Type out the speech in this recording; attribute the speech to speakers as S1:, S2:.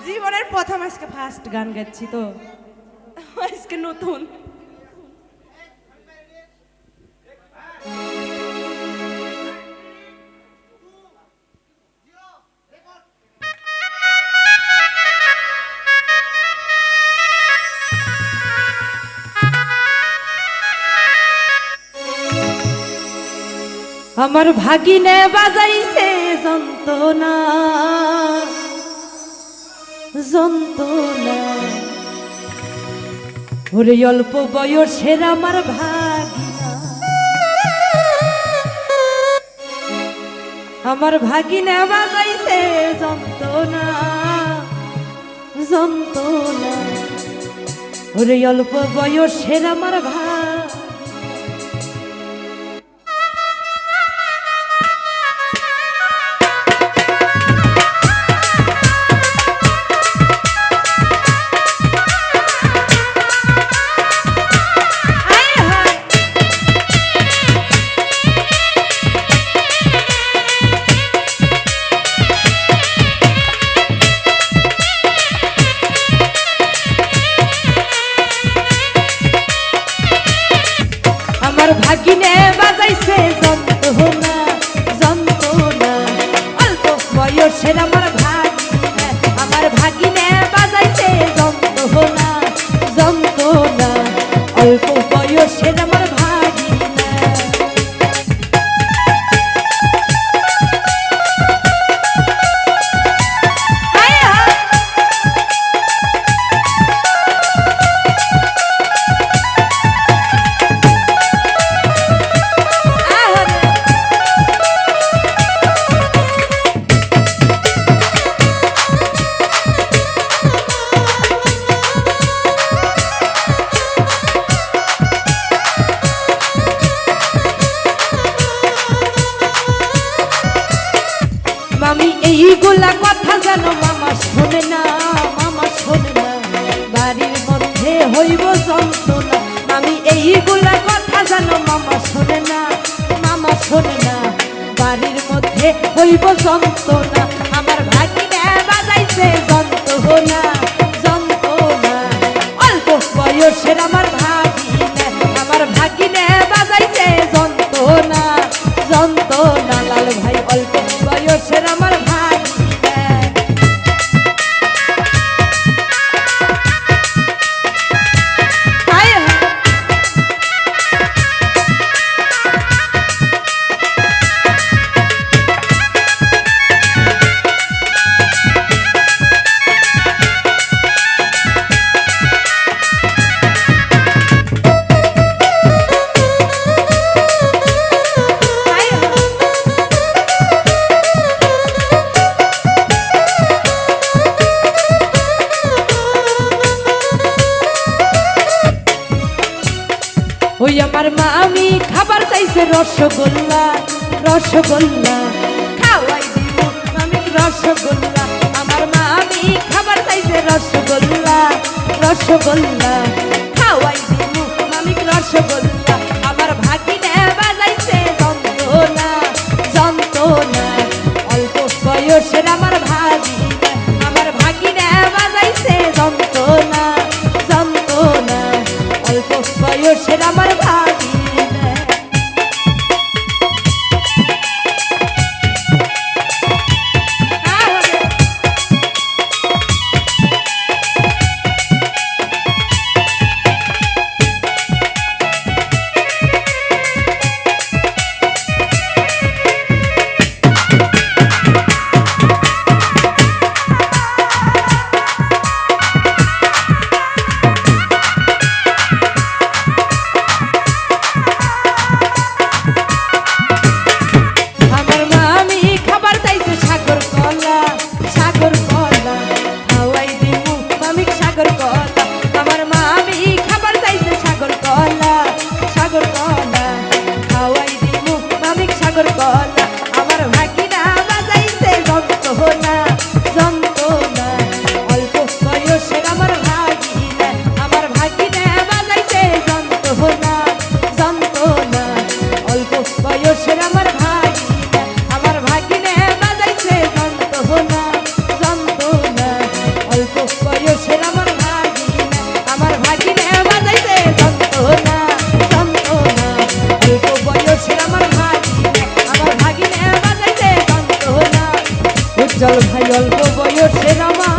S1: জীবনের প্রথম আজকে ফার্স্ট গান গাচ্ছি তো আজকে নতুন। আমার ভাগিনে বাজাইছে যন্ত্রণা যন্ত্রণা, ওরে অল্প বয়সের আমার ভাগিনা, আমার ভাগিনে বাজাইছে যন্ত্রণা যন্ত্রণা, ওরে অল্প বয়সের আমার ভাগিনা। ভাগিনে বাজাইছে যন্ত্রণা যন্ত্রণা, অল্প বয়সের আমার ভাগিনে, আমার ভাগিনে বাজাইছে যন্ত্রণা যন্ত্রণা, অল্প বয়সের আমার ভাগিনা। মামি এইগুলা কথা জানো মামা শোনে না, মামা শোনে না, বাড়ির মধ্যে হইব যন্ত্রণা। মামি এইগুলা কথা জানো মামা শোনে না, মামা শোনে না, বাড়ির মধ্যে হইব যন্ত্রণা। আমার ভাগিনে বাজাইছে যন্ত্রণা যন্ত্রণা, অল্প বয়সের আমার ভাগিনে, আমার ভাগিনে বাজাইছে যন্ত্রণা যন্ত্রণা। লাল ভাই অল্প বয়সের আমার ভাগিনে। ওই আমার মামি খাবার চাইছে রসগোল্লা রসগোল্লা, খাওয়াই দিব মামি রসগোল্লা। আমার মামি খাবার চাইছে রসগোল্লা রসগোল্লা, খাওয়াই দিব মামি রসগোল্লা। আমার ভাগিনে বাজাইছে যন্ত্রণা যন্ত্রণা, অল্প বয়সের আমার ভাগিনে, আমার ভাগিনে বাজাইছে যন্ত্রণা যন্ত্রণা, অল্প বয়সের আমার ভাগিনে। চঞ্চল ভাই অল্প বয়সে রামা